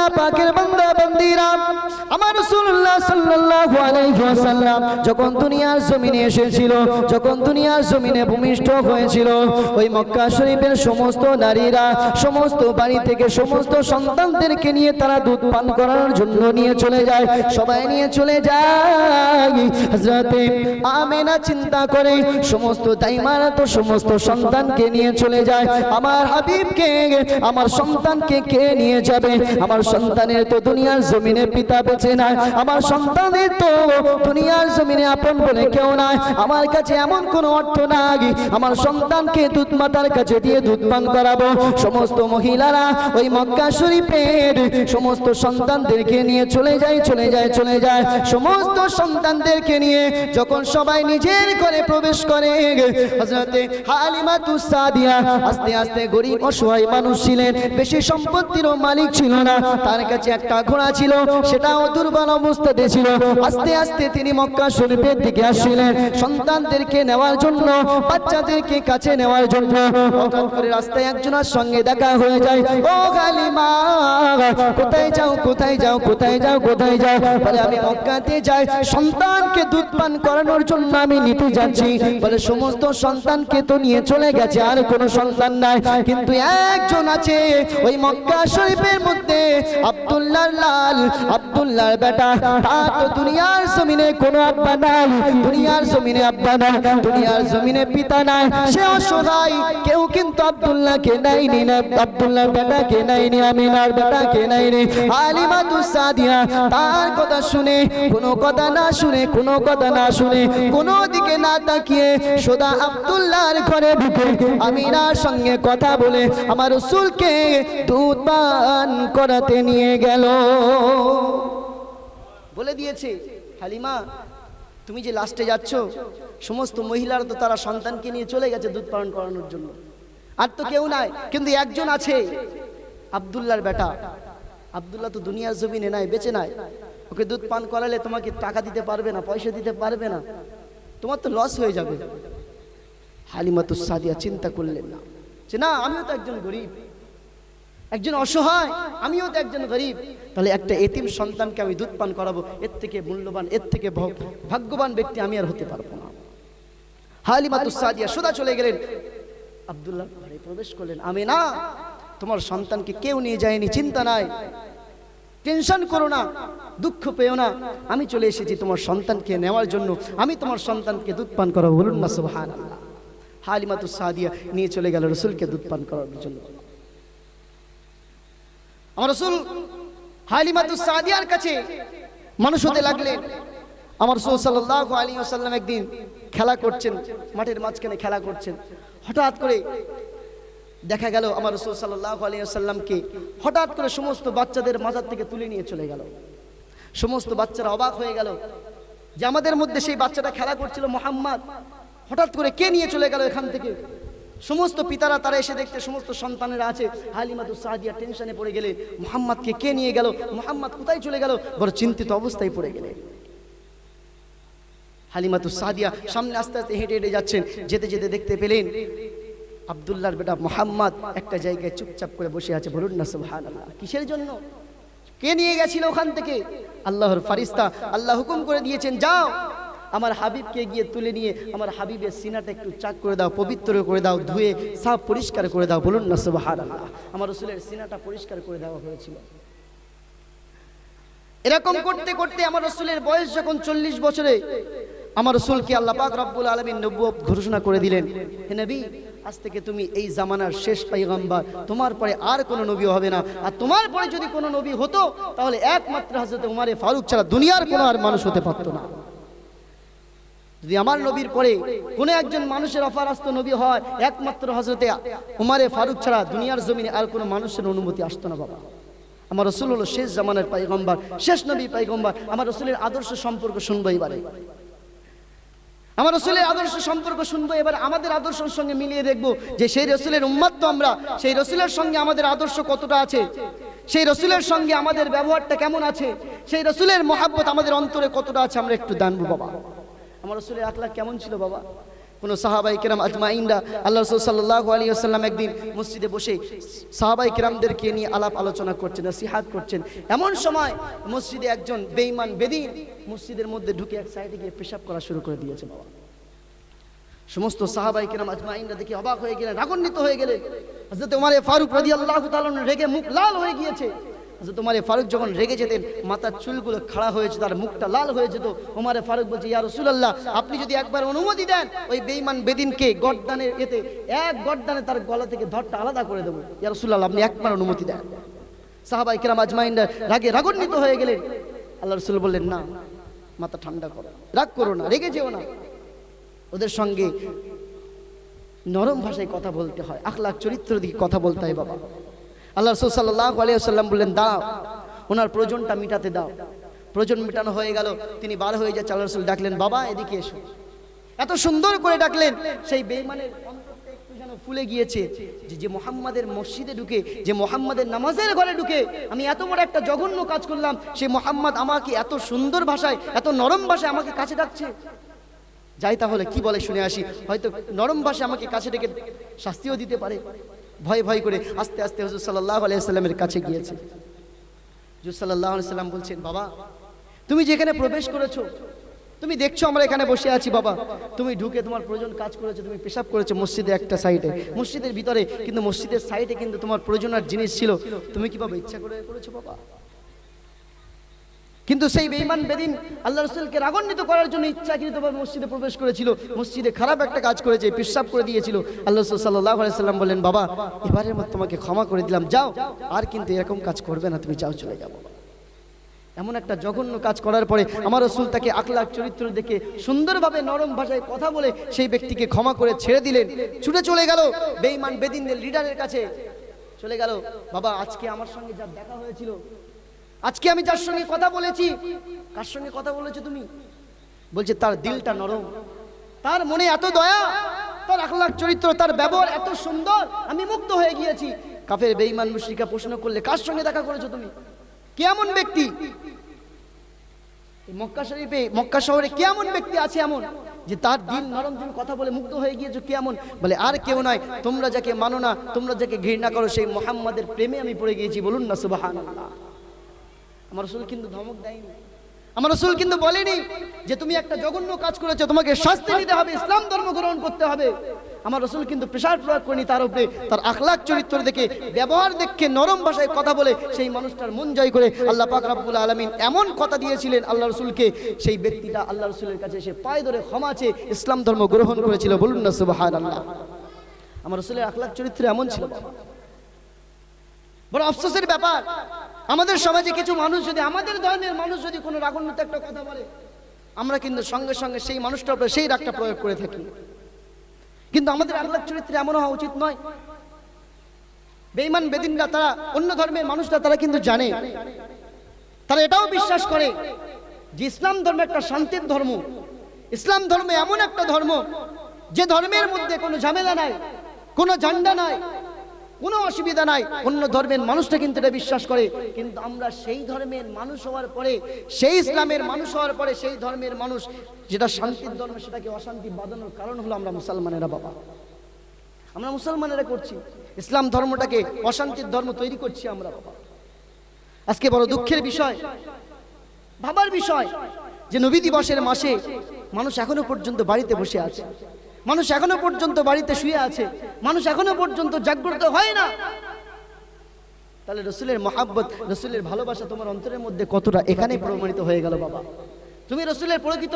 আল্লাহ পাকের বান্দা বান্দীরা, আমার রাসূলুল্লাহ সাল্লাল্লাহু আলাইহি ওয়াসাল্লাম যখন দুনিয়ার জমিনে এসেছিল, যখন দুনিয়ার জমিনে ভূমিষ্ঠ হয়েছিল, ওই মক্কা শরীফের সমস্ত নারীরা সমস্ত বাড়ি থেকে সমস্ত সন্তানদেরকে নিয়ে তারা দুধ পান করার জন্য নিয়ে চলে যায়, সবাই নিয়ে চলে যায়। হযরতে আমেনা চিন্তা করে সমস্ত দাইমারা তো সমস্ত সন্তানকে নিয়ে চলে যায়, আমার হাবিবকে আমার সন্তানকে কে নিয়ে যাবে? আমার সন্তানের তো দুনিয়ার জমিনে পিতা বেঁচে নাই, আমার সন্তানের তো দুনিয়ার জমিনে আপন বলে কেউ নাই, আমার কাছে এমন কোনো অর্থ নাই আমার সন্তানকে দুধ মাতার কাছে দিয়ে দুধ পান করাবো। সমস্ত মহিলারা ওই মক্কা শরীফের সমস্ত সন্তানদেরকে নিয়ে চলে যায়, চলে যায়, চলে যায়। সমস্ত সন্তানদেরকে নিয়ে যখন সবাই নিজের ঘরে প্রবেশ করে, হযরতে হালিমাতুস সাদিয়া আস্তে আস্তে গরিব অসহায় মানুষ ছিলেন, বেশি সম্পত্তিরও মালিক ছিল না, তার কাছে একটা ঘোড়া ছিল, সেটাও দুর্বল অবস্থাতে ছিল। আস্তে আস্তে তিনি মক্কা শরীফের দিকে আসছিলেন সন্তানদেরকে নেওয়ার জন্য, বাচ্চাদেরকে কাছে নেওয়ার জন্য। হঠাৎ করে রাস্তায় একজনের সঙ্গে দেখা হয়ে যায়, ও হালিমা কোথায় যাও, কোথায় যাও, কোথায় যাও, কোথায় যাও? বলে আমি মক্কাতে যাই, সন্তানকে দুধ পান করানোর জন্য আমি নিতে যাচ্ছি। বলে সমস্ত সন্তানকে তো নিয়ে চলে গেছে, আর কোনো সন্তান নাই, কিন্তু একজন আছে ওই মক্কা শরীফের মধ্যে, আব্দুল্লাহর লাল, আব্দুল্লাহর বেটা, তার তো দুনিয়ার জমিনে কোনো আব্বা নাই, দুনিয়ার জমিনে আব্বা নাই, দুনিয়ার জমিনে পিতা নাই, সে অসহায়, কেউ কিন্তু আব্দুল্লাহকে নেয়নি, না আব্দুল্লাহর বেটাকে নেয়নি, আমিনার বেটাকে নেয়নি। হালিমাতুস সাদিয়া তার কথা শুনে, কোনো কথা না শুনে, কোনো কথা না শুনে, কোনো দিকে না তাকিয়ে সোজা আব্দুল্লাহর ঘরে ঢুকে আমিনার সঙ্গে কথা বলে আমার রাসূলকে দুধ পান করাতে নিয়ে গেল। বলে দিয়েছে, হালিমা তুমি যে লাস্টে যাচ্ছ, সমস্ত মহিলারা তো তারা সন্তানকে নিয়ে চলে গেছে দুধ পান করানোর জন্য, আর তো কেউ নাই, কিন্তু একজন আছে আব্দুল্লাহর বেটা। আব্দুল্লাহ তো দুনিয়ার জমিনে নাই, বেঁচে নাই, ওকে দুধ পান করালে তোমাকে টাকা দিতে পারবে না, পয়সা দিতে পারবে না, তোমার তো লস হয়ে যাবে। হালিমাতুস সাদিয়া চিন্তা করলেন না যে না, আমিও তো একজন গরিব, একজন অসহায়, আমিও তো একজন গরিব, তাহলে একটা এতিম সন্তানকে আমি দুধ পান করাবো, এর থেকে মূল্যবান, এর থেকে ভাগ্যবান ব্যক্তি আমি আর হতে পারবো না। হালিমাতুস সাদিয়া সোজা চলে গেলেন আব্দুল্লাহ ঘরে প্রবেশ করলেন। আমিনা তোমার সন্তানকে কেউ নিয়ে যায়নি, চিন্তা নাই, টেনশন করো না, দুঃখ পেও না, আমি চলে এসেছি তোমার সন্তানকে নেওয়ার জন্য, আমি তোমার সন্তানকে দুধ পান করাবো। বলুন না সুবহানাল্লাহ। হালিমাতুস সাদিয়া নিয়ে চলে গেল রাসূলকে দুধ পান করানোর জন্য। আমার রাসূল হালিমাতুস সাদিয়ার কাছে মানুষ হতে লাগলেন। আমার রাসূল সাল্লাল্লাহু আলাইহি ওয়াসাল্লাম একদিন খেলা করছেন, মাঠের মাঝখানে খেলা করছেন, হঠাৎ করে দেখা গেল আমার রাসূল সাল্লাল্লাহু আলাইহি ওয়াসাল্লামকে হঠাৎ করে সমস্ত বাচ্চাদের মাঝার থেকে তুলে নিয়ে চলে গেল। সমস্ত বাচ্চারা অবাক হয়ে গেল যে আমাদের মধ্যে সেই বাচ্চাটা খেলা করছিল মুহাম্মদ, হঠাৎ করে কে নিয়ে চলে গেল এখান থেকে? সমস্ত পিতারা তারা এসে দেখতে সমস্ত সন্তানেরা আছে। হালিমাতুস সাদিয়া টেনশনে পড়ে গেলেন, মুহাম্মদকে কে নিয়ে গেল, মুহাম্মদ কোথায় চলে গেল, বড় চিন্তিত অবস্থায় পড়ে গেলেন। হালিমাতুস সাদিয়া সামনে আস্তে আস্তে হেঁটে হেঁটে যাচ্ছেন, যেতে যেতে দেখতে পেলেন আব্দুল্লাহর বেটা মুহাম্মদ একটা জায়গায় চুপচাপ করে বসে আছে। বলুন না সুবহানাল্লাহ। কিসের জন্য? কে নিয়ে গেছিল ওখান থেকে? আল্লাহর ফেরেশতা। আল্লাহ হুকুম করে দিয়েছেন, যাও আমার হাবিবকে গিয়ে তুলে নিয়ে আমার হাবিবের সিনাটা একটু চাক করে দাও, পবিত্র করে দাও, ধুয়ে সাফ পরিষ্কার করে দাও। বলুন না সুবহানাল্লাহ। আমার রাসূলের সিনাটা পরিষ্কার করে দেওয়া হয়েছিল। এরকম করতে করতে আমার রাসূলের বয়স যখন 40 বছরে, আমার রাসূলকে আল্লাহ পাক রব্বুল আলামিন নবুয়ত ঘোষণা করে দিলেন, হে নবী আজ থেকে তুমি এই জামানার শেষ পয়গম্বর, তোমার পরে আর কোনো নবী হবে না, আর তোমার পরে যদি কোনো নবী হতো তাহলে একমাত্র হযরত উমরে ফারুক ছাড়া দুনিয়ার কোনো আর মানুষ হতে পারত না। যদি আমার নবীর পরে কোনো একজন মানুষের অফার আসতো নবী হয়, একমাত্র হযরত উমরে ফারুক ছাড়া দুনিয়ার জমিনে আর কোনো মানুষের অনুমতি আসতো না। বাবা আমার রাসূল হলো শেষ জামানার পয়গম্বর, শেষ নবী পয়গম্বর। আমার রাসূলের আদর্শ সম্পর্ক শুনবো এবারে, আমার রাসূলের আদর্শ সম্পর্ক শুনবো এবার, আমাদের আদর্শের সঙ্গে মিলিয়ে দেখবো যে সেই রাসূলের উম্মত তো আমরা, সেই রাসূলের সঙ্গে আমাদের আদর্শ কতটা আছে, সেই রাসূলের সঙ্গে আমাদের ব্যবহারটা কেমন আছে, সেই রাসূলের মহব্বত আমাদের অন্তরে কতটা আছে, আমরা একটু জানবো। বাবা আমার রাসূলের আখলাক কেমন ছিল? বাবা কোনো সাহাবাই কেরাম আজমাইনরা আল্লাহ রাসূল সাল্লাল্লাহু আলাইহি ওয়াসাল্লাম একদিন মসজিদে বসে সাহাবাই কেরামদেরকে নিয়ে আলাপ আলোচনা করছেন, নসিহত করছেন। এমন সময় মসজিদে একজন বেঈমান বেদিন মসজিদের মধ্যে ঢুকে এক সাইডে গিয়ে পেশাব করা শুরু করে দিয়েছে বাবা। সমস্ত সাহাবাই কেরাম আজমাইনরা দেখে অবাক হয়ে গেলেন, রাগান্বিত হয়ে গেলেন। হযরত ওমর ফারুক রাদিয়াল্লাহু তাআলা রেগে মুখ লাল হয়ে গিয়েছে। হযরত ওমর ফারুক যখন রেগে যেতেন মাথার চুলগুলো খাড়া হয়ে যেত, তার মুখটা লাল হয়ে যেত। ওমর ফারুক বলছে, ইয়া রাসূলুল্লাহ, আপনি যদি একবার অনুমতি দেন ওই বেঈমান বেদিনকে গর্দানের এতে এক গর্দানে তার গলা থেকে ধরটা আলাদা করে দেব। ইয়া রাসূলুল্লাহ, আপনি একবার অনুমতি দেন। সাহাবায়ে কেরাম আজমাইনরা রাগে রাগান্বিত হয়ে গেলেন। আল্লাহ রাসূল বললেন, না, মাথা ঠান্ডা করো, রাগ করো না, রেগে যেও না। ওদের সঙ্গে নরম ভাষায় কথা বলতে হয়, আখলাক চরিত্র দিয়ে কথা বলতে হয় বাবা। আল্লাহ রাসূল সাল্লাল্লাহু আলাইহি ওয়াসাল্লাম বললেন, দাঁড়াও, ওনার প্রয়োজনটা মিটাতে দাও। প্রয়োজন মিটানো হয়ে গেল, তিনি বার হয়ে যাচ্ছে। আল্লাহ রাসূল ডাকলেন, বাবা এদিকে এসো। এত সুন্দর করে ডাকলেন, সেই বেঈমানের অন্তরটা একটু যেন ফুলে গিয়েছে যে মুহাম্মাদের মসজিদে ঢুকে, যে মুহাম্মাদের নামাজের ঘরে ঢুকে আমি এত বড় একটা জঘন্য কাজ করলাম, সেই মুহাম্মদ আমাকে এত সুন্দর ভাষায়, এত নরম ভাষায় আমাকে কাছে ডাকছে। যাই তাহলে কি বলে শুনে আসি, হয়তো নরম ভাষায় আমাকে কাছে ডেকে শাস্তিও দিতে পারে। ভয় ভয় করে আস্তে আস্তে হুজুর সাল্লাল্লাহু আলাইহি ওয়াসাল্লামের কাছে গিয়েছে। হুজুর সাল্লাল্লাহু আলাইহি ওয়াসাল্লাম বলছেন, বাবা তুমি যেখানে প্রবেশ করেছো, তুমি দেখছো আমরা এখানে বসে আছি বাবা, তুমি ঢুকে তোমার প্রয়োজন কাজ করেছো, তুমি পেশাব করেছো মসজিদে একটা সাইডে, মসজিদের ভিতরে, কিন্তু মসজিদের সাইডে কিন্তু তোমার প্রয়োজনের জিনিস ছিল, তুমি কিভাবে ইচ্ছা করে করেছো বাবা? কিন্তু সেই বেঈমান বেদিন আল্লাহ রাসূলকে রাগান্বিত করার জন্য ইচ্ছাকৃতভাবে মসজিদে প্রবেশ করেছিল, মসজিদে খারাপ একটা কাজ করেছে, পেশাব করে দিয়েছিল। আল্লাহ রাসূল সাল্লাল্লাহু আলাইহি ওয়াসাল্লাম বললেন, বাবা এবারের মতো তোমাকে ক্ষমা করে দিলাম, যাও, আর কিন্তু এরকম কাজ করবে না, তুমি যাও, চলে যাও। এমন একটা জঘন্য কাজ করার পরে আমার রাসূল তাকে আখলাক চরিত্র দেখে সুন্দরভাবে নরম ভাষায় কথা বলে সেই ব্যক্তিকে ক্ষমা করে ছেড়ে দিলেন। ছুটে চলে গেল বেঈমান বেদিনদের লিডারের কাছে, চলে গেল, বাবা আজকে আমার সঙ্গে যা দেখা হয়েছিল, আজকে আমি যার সঙ্গে কথা বলেছি, কার সঙ্গে কথা বলেছো তুমি? বলছে তার দিলটা নরম, তার মনে এত দয়া, তার আখলাক চরিত্র, তার ব্যবহার এত সুন্দর, আমি মুগ্ধ হয়ে গিয়েছি। কাফের বেঈমান মুশরিকা প্রশ্ন করলে, কার সঙ্গে দেখা করেছো তুমি? কেমন ব্যক্তি? মক্কা শরীফে, মক্কা শহরে কেমন ব্যক্তি আছে এমন যে তার দিল নরম, তুমি কথা বলে মুগ্ধ হয়ে গিয়েছো? কেমন? বলে আর কেউ নয়, তোমরা যাকে মানো না, তোমরা যাকে ঘৃণা করো, সেই মুহাম্মাদের প্রেমে আমি পড়ে গিয়েছি। বলুন না সুবহানাল্লাহ। আমার রাসূল কিন্তু ধমক দেয়নি, আমার রাসূল কিন্তু বলেনি যে তুমি একটা জঘন্য কাজ করেছো, তোমাকে শাস্তি নিতে হবে, ইসলাম ধর্ম গ্রহণ করতে হবে। আমার রাসূল কিন্তু প্রেসার প্রয়োগ করেনি তার উপরে, তার আখলাক চরিত্র দেখে, ব্যবহার দেখে, নরম ভাষায় কথা বলে সেই মানুষটার মন জয় করে আল্লাহ পাক রব্বুল আলামিন এমন কথা দিয়েছিলেন আল্লাহ রাসূলকে, সেই ব্যক্তিটা আল্লাহ রাসূলের কাছে এসে পায়ে ধরে ক্ষমা চেয়ে ইসলাম ধর্ম গ্রহণ করেছিল। বলুন না সুবহানাল্লাহ। আমার রাসূলের আখলাক চরিত্র এমন ছিল। বড় আফসোসের ব্যাপার, আমাদের সমাজে কিছু মানুষ যদি, আমাদের ধর্মের মানুষ যদি কোনো রাগান্বিত একটা কথা বলে, আমরা কিন্তু সঙ্গে সঙ্গে সেই মানুষটার উপরে সেই রাগটা প্রয়োগ করে থাকি। কিন্তু আমাদের আখলাক চরিত্র এমন হওয়া উচিত নয়। বেঈমান বেদিনরা, তারা অন্য ধর্মের মানুষরা, তারা কিন্তু জানে, তারা এটাও বিশ্বাস করে যে ইসলাম ধর্ম একটা শান্তির ধর্ম, ইসলাম ধর্ম এমন একটা ধর্ম যে ধর্মের মধ্যে কোনো ঝামেলা নাই, কোনো ঝান্ডা নাই, কোনো অসুবিধা নাই। অন্য ধর্মের মানুষটা কিন্তু এটা বিশ্বাস করে, কিন্তু আমরা সেই ধর্মের মানুষ হওয়ার পরে, সেই ইসলামের মানুষ হওয়ার পরে, সেই ধর্মের মানুষ যেটা শান্তির ধর্ম, সেটাকে অশান্তি বাঁধানোর কারণ হলো আমরা মুসলমানেরা বাবা। আমরা মুসলমানেরা করছি, ইসলাম ধর্মটাকে অশান্তির ধর্ম তৈরি করছি আমরা বাবা। আজকে বড় দুঃখের বিষয়, ভাবার বিষয় যে নবী দিবসের মাসে মানুষ এখনো পর্যন্ত বাড়িতে বসে আছে, মানুষ এখনো পর্যন্ত বাড়িতে শুয়ে আছে, মানুষ এখনো পর্যন্ত জাগ্রত হয় না। তাহলে রাসূলের মহব্বত, রাসূলের ভালোবাসা তোমার অন্তরের মধ্যে কতটা, এখানেই প্রমাণিত হয়ে গেল বাবা। তুমি রাসূলের প্রকৃত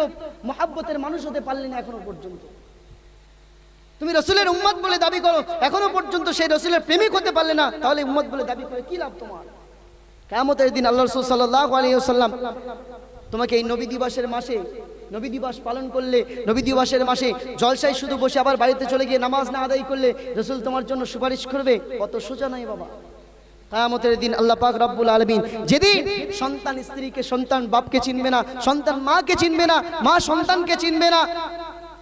মহব্বতের মানুষ হতে পারলে না এখনো পর্যন্ত। তুমি রাসূলের উম্মত বলে দাবি করো, এখনো পর্যন্ত সেই রাসূলের প্রেমিক হতে পারলে না, তাহলে উম্মত বলে দাবি করে কি লাভ তোমার? কিয়ামতের দিন আল্লাহ রাসূল সাল্লাল্লাহু আলাইহি ওয়াসাল্লাম তোমাকে এই নবী দিবসের মাসে, নবী দিবস পালন করলে, নবী দিবসের মাসে জলসায় শুধু বসে আবার বাড়িতে চলে গিয়ে নামাজ না আদায় করলে রাসূল তোমার জন্য সুপারিশ করবে, কত সোজা নয় বাবা। কিয়ামতের দিন আল্লাহ পাক রব্বুল আলামিন, যেদিন সন্তান স্ত্রীকে, সন্তান বাপকে চিনবে না, সন্তান মাকে চিনবে না, মা সন্তানকে চিনবে না,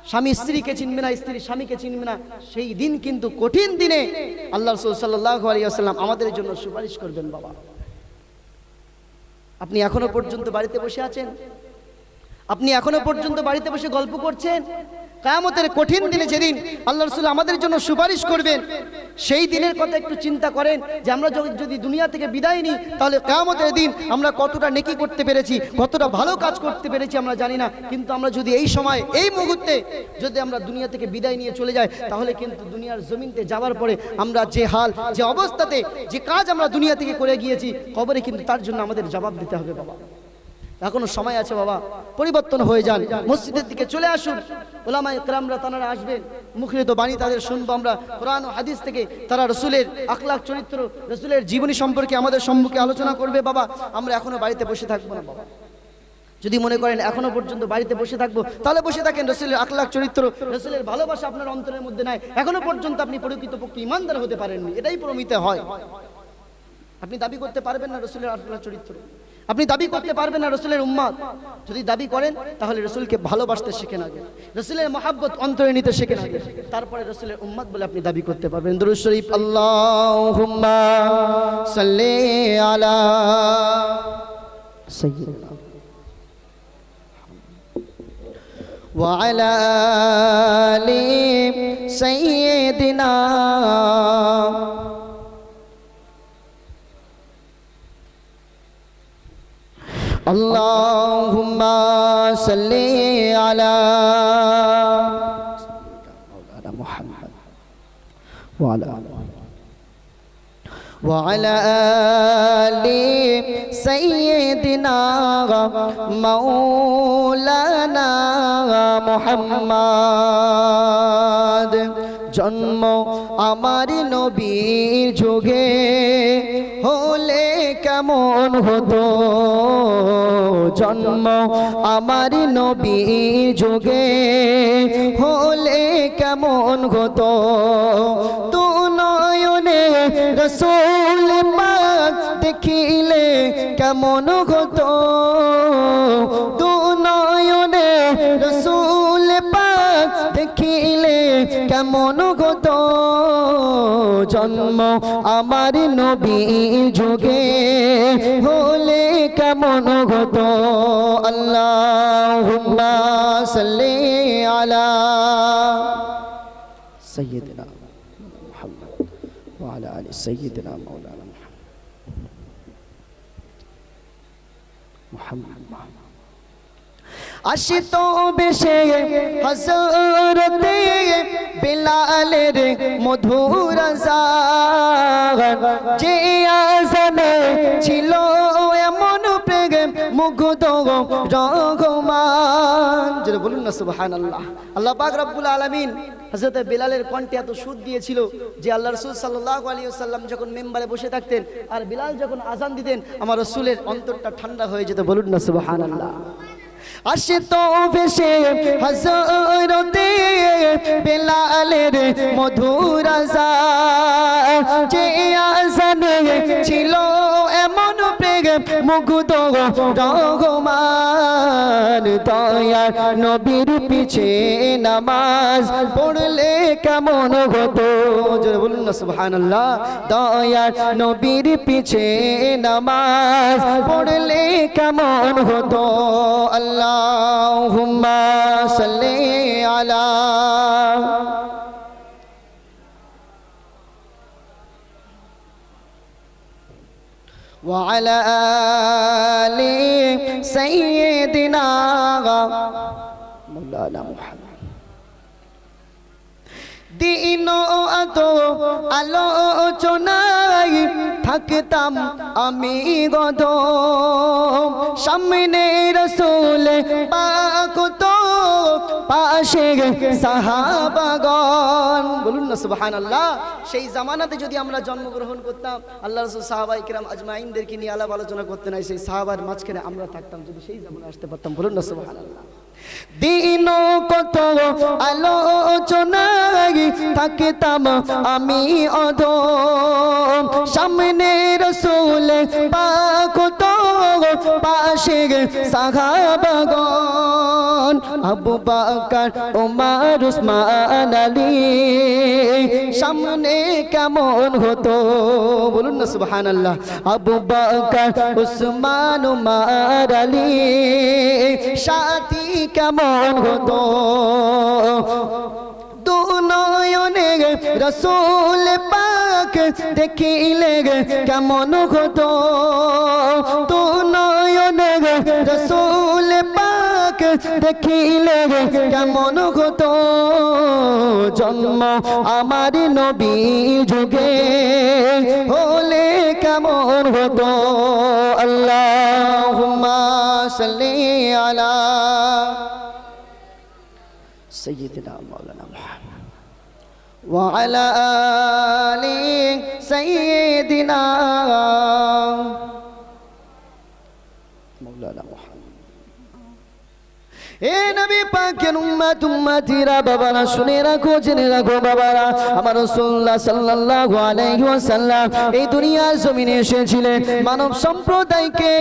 স্বামী স্ত্রীকে চিনবে না, স্ত্রী স্বামীকে চিনবে না, সেই দিন কিন্তু কঠিন দিনে আল্লাহ রাসূল সাল্লাল্লাহু আলাইহি ওয়াসাল্লাম আমাদের জন্য সুপারিশ করবেন বাবা। আপনি এখনো পর্যন্ত বাড়িতে বসে আছেন, আপনি এখনো পর্যন্ত বাড়িতে বসে গল্প করছেন। কিয়ামতের কঠিন দিনে যেদিন আল্লাহ রাসূল আমাদের জন্য সুপারিশ করবেন, সেই দিনের কথা একটু চিন্তা করেন যে আমরা যদি দুনিয়া থেকে বিদায় নিই তাহলে কিয়ামতের দিন আমরা কতটা নেকি করতে পেরেছি, কতটা ভালো কাজ করতে পেরেছি আমরা জানি না। কিন্তু আমরা যদি এই সময় এই মুহূর্তে যদি আমরা দুনিয়া থেকে বিদায় নিয়ে চলে যাই তাহলে কিন্তু দুনিয়ার জমিনতে যাওয়ার পরে আমরা যে হাল, যে অবস্থাতে, যে কাজ আমরা দুনিয়া থেকে করে গিয়েছি, কবরে কিন্তু তার জন্য আমাদের জবাব দিতে হবে। বাবা এখনো সময় আছে, বাবা পরিবর্তন হয়ে যান, মসজিদের দিকে চলে আসুন। উলামায়ে কেরামরা তারা আসবেন, মুখরিত বাণী তাদের শুনবো আমরা কোরআন ও হাদিস থেকে। তারা রসুলের আখলাক, চরিত্র, রসুলের জীবনী সম্পর্কে আমাদের সম্মুখে আলোচনা করবে। বাবা আমরা এখনো বাড়িতে বসে থাকবো না। বাবা যদি মনে করেন এখনো পর্যন্ত বাড়িতে বসে থাকবো তাহলে বসে থাকেন। রসুলের আখলাক, চরিত্র, রসুলের ভালোবাসা আপনার অন্তরের মধ্যে নাই, এখনো পর্যন্ত আপনি প্রকৃতপক্ষে ইমানদার হতে পারেননি, এটাই প্রমিত হয়। আপনি দাবি করতে পারবেন না রসুলের আখলাক, চরিত্র, আপনি দাবি করতে পারবেন না রসুলের উম্মত। যদি দাবি করেন তাহলে রসুলকে ভালোবাসতে শিখেন আগে, রসুলের মহাব্বত অন্তরে নিতে শিখেন আগে, তারপরে রসুলের উম্মত বলে আপনি দাবি করতে পারবেন। দুরূদ শরীফ আল্লাহুম্মা সাল্লি আলা সাইয়্যিদিনা ওয়া আলা আলি সাইয়্যিদিনা Allahumma salli ala Muhammad wa ala ali sayyidina maulana Muhammad। জন্ম আমার নবীর যুগে হলে কেমন হতো, জন্ম আমার নবীর যুগে হলে কেমন হতো, তু নয়নে রসূল পাক দেখিলে কেমন হতো, তু নয়নে রসূল পাক দেখিলে কেমন হতো, জন্ম আমার নবীর যুগে হলে কেমন হতো। আল্লাহুম্মা সাল্লি আলা সাইয়্যিদিনা মুহাম্মদ ওয়া আলা আলি সাইয়্যিদিনা মাওলানা মুহাম্মদ। আশিত বেশে হযরতে বিলালের মধুর আযান, যে আযানে ছিল এমন প্রেম মুগ্ধ রহমান। যারা বলুন না সুবহানাল্লাহ। আল্লাহ পাক রব্বুল আলামিন হযরত বিলালের কণ্ঠে এত সুর দিয়েছিল যে আল্লাহ রাসূল সাল্লাল্লাহু আলাইহি ওয়াসাল্লাম যখন মিম্বারে বসে থাকতেন আর বিলাল যখন আযান দিতেন আমার রাসূলের অন্তরটা ঠান্ডা হয়ে যেত। বলুন না সুবহানাল্লাহ। আশিত বেশে হযরতে বিলালের মধুর আযান, যে আযানে ছিল এমন প্রেম মুগ্ধ রহমান। দয়ার নবীর পিছে নামাজ পড়লে কেমন হতো, জোরে বলুন না সুবহানাল্লাহ। দয়ার নবীর পিছে নামাজ পড়লে কেমন হতো। আল্লাহুম্মা সাল্লি আলা ওয়া আলা আলি সাইয়্যিদিনা মাওলানা মুহাম্মদ। দিন আতো আলোচনায় থাকতাম আমি গত, সামনে রসুল পাক তো পাশে সাহাবাগণ। বলুন না সুবহানাল্লাহ। সেই জামানাতে যদি আমরা জন্মগ্রহণ করতাম, আল্লাহ রাসূল সাহাবায়ে কিরাম আজমাইনদেরকে নিয়ে আলাপ আলোচনা করতে নাই, সেই সাহাবার মাঝখানে আমরা থাকতাম, যদি সেই জামানায় আসতে পারতাম। বলুন না সুবহানাল্লাহ। দিন কত আলোচনায় থাকতাম আমি অধম, সামনে রসূল পাক তো পাশে সাহাবাগণ। আবু বকর ওমর উসমান আলী সামনে কেমন হতো, বলুন না সুবহানাল্লাহ। আবু বকর উসমান ওমর আলী সাথী কেমন হতো, দু নয়নে রসূল পাক দেখিলে কেমন হতো, দু নয়নে রসূল পাক দেখিলে কেমন হতো, জন্ম আমার নবী যুগে হলে কেমন হতো। আল্লাহুম্মা সাল্লি আলা سيدنا مولانا محمد وعلى آل سيدنا مولانا محمد। এ নবী পাকের উম্মত উম্মতিরা বাবারা শুনে রাখো, জেনে রাখো বাবারা, আমার রাসূলুল্লাহ সাল্লাল্লাহু আলাইহি ওয়াসাল্লাম এই দুনিয়ার জমিনে এসেছিলেন মানব সম্প্রদায়কে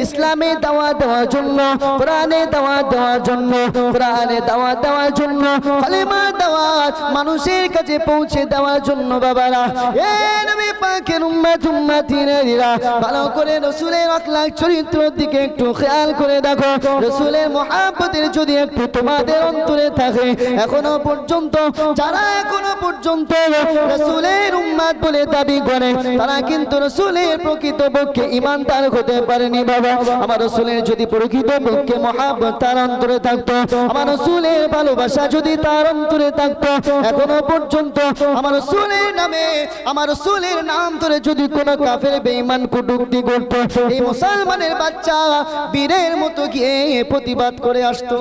ইসলামে দাওয়াত দেওয়ার জন্য, কোরআনে দাওয়াত দেওয়ার জন্য, কোরআনে দাওয়াত দেওয়ার জন্য, কালেমার দাওয়াত মানুষের কাছে পৌঁছে দেওয়ার জন্য বাবারা। এ নবী পাকের উম্মত উম্মতিরা ভালো করে রাসূলের আখলাক চরিত্রের দিকে একটু খেয়াল করে দেখো। রাসূলের মুহাব্বতের যদি একটু তোমাদের অন্তরে থাকে, এখনো পর্যন্ত যারা এখনো পর্যন্ত রাসূলের উম্মত বলে দাবি করে, তারা কিন্তু রাসূলের প্রকৃতপক্ষে ঈমানদার হতে পারেনি বাবা। আমার রাসূলের যদি প্রকৃতপক্ষে মহব্বত তার অন্তরে থাকতো, আমার রাসূলের ভালোবাসা যদি তার অন্তরে থাকতো, এখনো পর্যন্ত আমার রাসূলের নামে, আমার রাসূলের নাম ধরে যদি কোনো কাফের বেঈমান কটূক্তি করতো, এই মুসলমানের বাচ্চা বীরের মতো গিয়ে প্রতিবাদ করে আসতো।